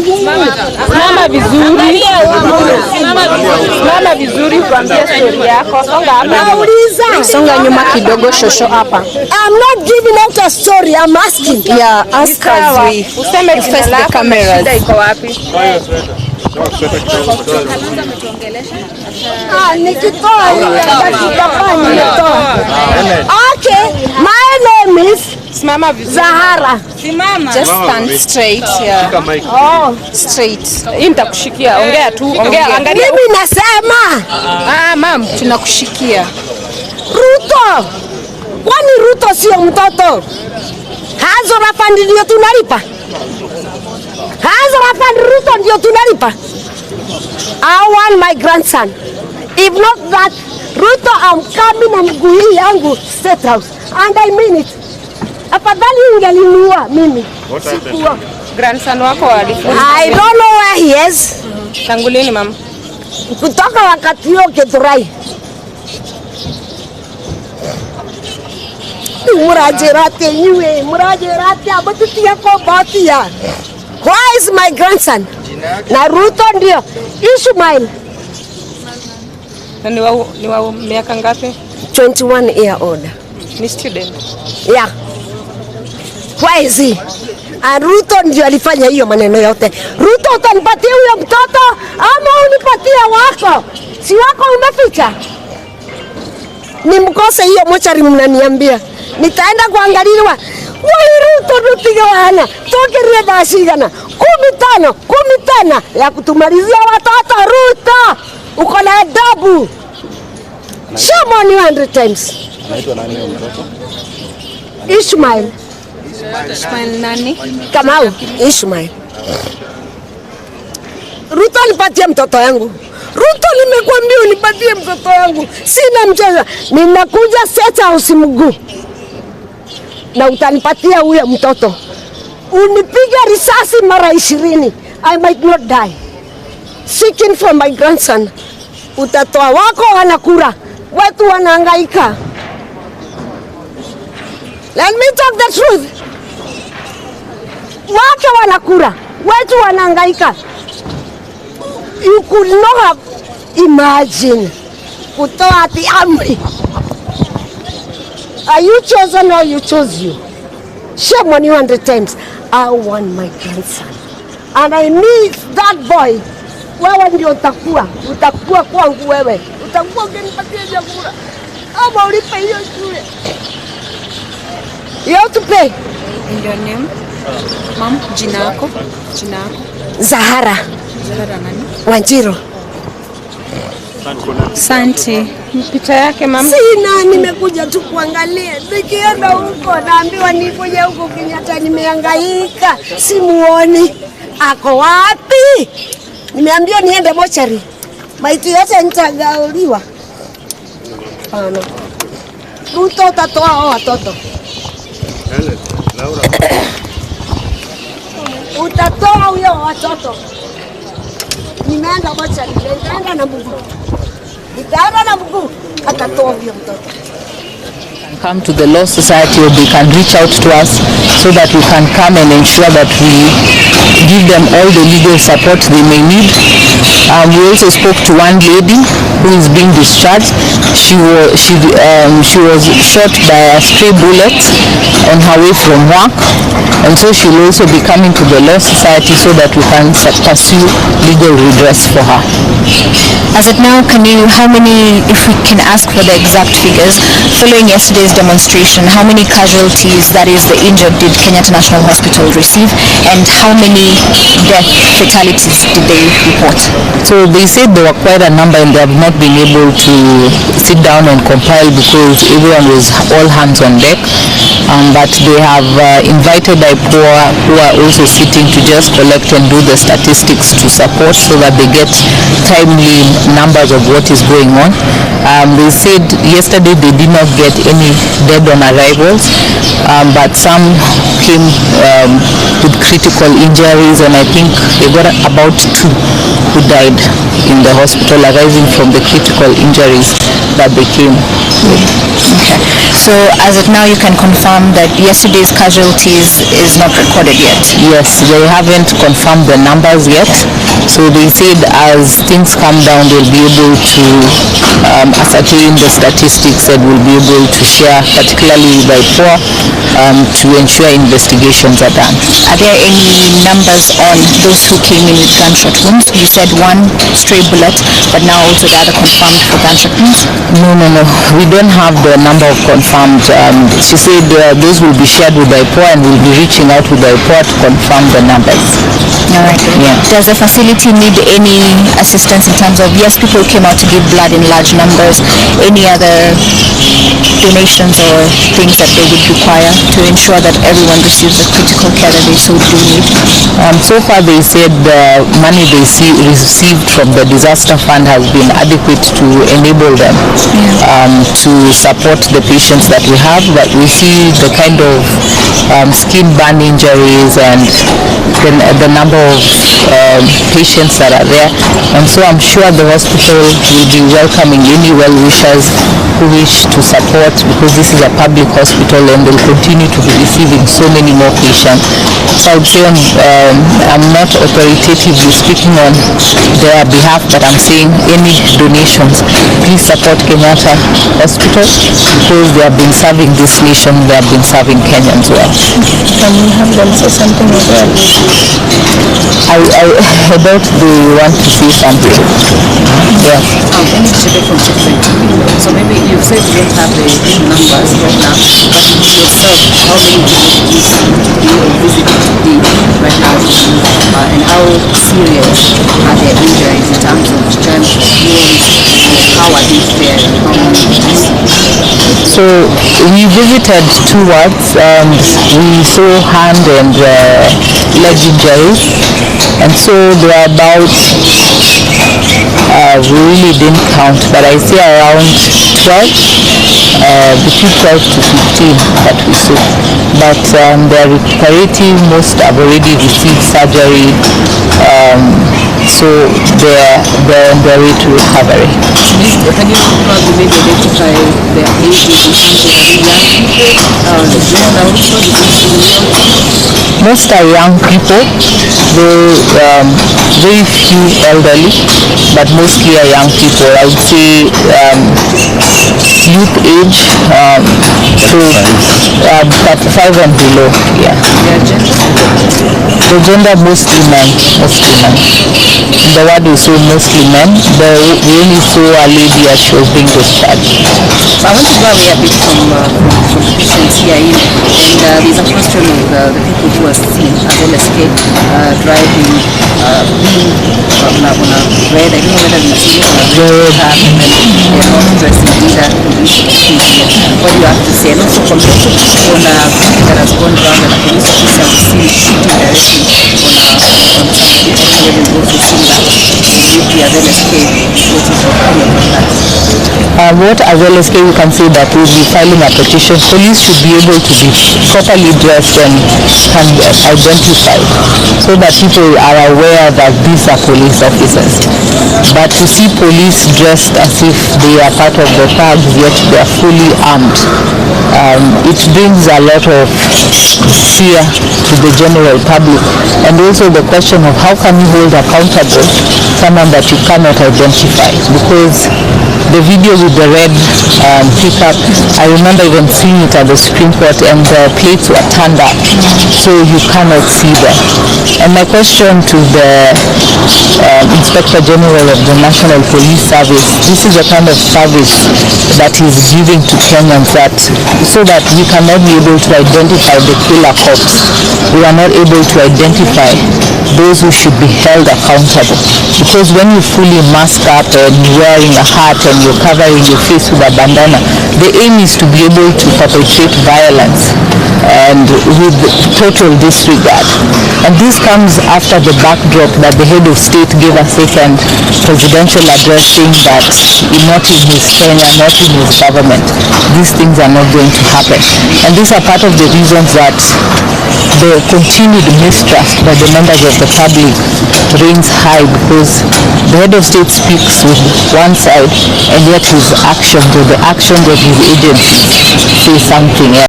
Mama vizuri. Mama vizuri kuambia story yako. Songa hapa. Songa nyuma kidogo shosho hapa. I'm not giving out a story, I'm asking. Yeah, ask us we. Useme face the cameras. Shida iko wapi? Okay, my name is Zahara. Just stand straight here. Oh, straight. Nitakushikia. Ongea tu. Ongea. Angalia. Mimi nasema. Ma'am, tunakushikia. Ruto. Kwani Ruto sio mtoto? Hazo rafandi ndio tunalipa. Hazo rafandi Ruto ndio tunalipa. I want my grandson. If not that, Ruto, I'm coming na mguu hii yangu Statehouse. And I mean it. Afadhali ungelinua mimi. Sikuwa. Grandson wako alifunga. I don't know where he is. Tangu lini mama? Kutoka wakati huo Githurai. Murajerate niwe, murajerate abatitia kwa batia. Where is my grandson? Na Ruto ndio. Ishmael. Ni wa miaka ngapi? 21 year old. Ni student. Yeah. Why is he? Ruto ndio alifanya hiyo maneno yote. Ruto utanipatia huyo mtoto ama unipatia wako? Si wako umeficha? Ni mkose hiyo mochari mnaniambia. Nitaenda kuangaliwa. Wai Ruto rutiga wana. Tokeria bashigana. 15 ya kutumalizia watoto Ruto. Uko na adabu. Shame on you 100 times. Anaitwa nani huyo mtoto? Ishmael. Ishmael nani? Kamau, Ishmael. Ruto nipatie mtoto yangu. Ruto nimekuambia unipatie mtoto yangu. Sina mchezo. Ninakuja Statehouse mguu. Na utanipatia huyo mtoto. Unipiga risasi mara 20. I might not die. Seeking for my grandson. Utatoa wako wanakura. Wetu wanahangaika. Let me talk the truth. Wake wanakura. Wetu wanahangaika. You could not have imagined. Kutoa ati amri. Are you chosen or you chose you? Shame on you 100 times. I want my grandson. And I need that boy. Wewe ndio utakuwa kwangu wewe. Utakuwa ukinipatia chakula. Ama ulipe hiyo shule. You have to pay. In your name? Mom, jina yako? Zahara. Zahara nani? Wanjiro. Asante. Picha yake mama? Sina, nimekuja tu kuangalia. Nikienda huko naambiwa nikuja huko Kenyatta, nimehangaika. Simuoni. Ako wapi? Nimeambiwa niende mochari. Maiti yote nitagauliwa. Hapana. Ruto utatoa watoto. Laura. Utatoa huyo watoto. Nimeenda mochari, nitaenda na mguu. Atatoa huyo mtoto. Come to the Law Society, or they can reach out to us so that we can come and ensure that we give them all the legal support they may need. We also spoke to one lady who is being discharged. She was shot by a stray bullet on her way from work, and so she will also be coming to the Law Society so that we can pursue legal redress for her. As of now, how many, if we can ask for the exact figures, following yesterday's demonstration, how many casualties, that is the injured, did Kenyatta National Hospital receive, and how many death fatalities did they report? So they said there were quite a number and they have not been able to sit down and compile because everyone was all hands on deck. But they have invited IPOA, who are also sitting to just collect and do the statistics to support so that they get timely numbers of what is going on. They said yesterday they did not get any dead on arrivals, but some came with critical injuries, and I think they got about 2 who died in the hospital arising from the critical injuries that they came with. Okay. So as of now, you can confirm that yesterday's casualties is not recorded yet? Yes, they haven't confirmed the numbers yet. So they said as things come down, they'll be able to ascertain the statistics and will be able to share, particularly by poor, to ensure investigations are done. Are there any numbers on those who came in with gunshot wounds? You said one stray bullet, but now also the other confirmed for gunshot wounds? No. We don't have the number of confirmed. She said those will be shared with the IPOA and we'll be reaching out with the IPOA to confirm the numbers. All right. Yeah. Does the facility need any assistance in terms of, yes, people came out to give blood in large numbers, any other donations or things that they would require to ensure that everyone receives the critical care that they so do need? So far they said the money they received from the disaster fund has been adequate to enable them to support the patients that we have, but we see the kind of skin burn injuries and the number of patients that are there, and so I'm sure the hospital will be welcoming any well-wishers who wish to support, because this is a public hospital and they'll continue to be receiving so many more patients. So I would say I'm not authoritatively speaking on their behalf, but I'm saying any donations, please support Kenyatta Hospital, because they have been serving this nation, they have been serving Kenyans well. Can you have them say something as well? I doubt they want to say something. Yeah. Any data from Citizen TV. So maybe you said you don't have the numbers right now, but yourself, how many visits did right now, and how serious are their injuries in terms of germs, wounds, how are they faring? So we visited 2 wards and we saw hand and leg injuries, and so there are about we really didn't count, but I say around 12, between 12 to 15 that we saw. But they are recuperating, most have already received surgery, so they're on their way to recovery. Can you probably maybe identify their ages in terms of young people, the gender also, Most are young people, very few elderly, but mostly are young people. I would say youth age to 35 and below. Yeah. The gender mostly men. The ward we saw mostly men. We only saw a lady as she was being discharged. So I want to go away a bit from the patients here in, and there's a question of the people who are seen as LSK driving, being on a red, I don't know whether we've seen it on a red car, and they're not dressing either condition. What do you have to say? And also compared to on a video that has gone around that a police officer was seen shooting directly on somebody, where we've also seen that. If we have LSK, what is your opinion on that? What as LSK we can say that we'll be filing a petition. Police should be able to be properly dressed and can be identified, so that people are aware that these are police officers. But to see police dressed as if they are part of the thugs, yet they are fully armed, it brings a lot of fear to the general public. And also the question of how can you hold accountable someone that you cannot identify, because the video with the red pickup, I remember even seeing it at the Supreme Court, and the plates were turned up, so you cannot see them. And my question to the Inspector General of the National Police Service, this is a kind of service that is giving to Kenyans, that so that we cannot be able to identify the killer cops, we are not able to identify those who should be held accountable. Because when you fully mask up and you're wearing a hat and you're covering your face with a bandana, the aim is to be able to perpetrate violence and with total disregard. And this comes after the backdrop that the head of state gave a second presidential address saying that not in his tenure, not in his government, these things are not going to happen. And these are part of the reasons that the continued mistrust by the members of the public reigns high, because the head of state speaks with one side and yet his actions or the actions of his agents say something else.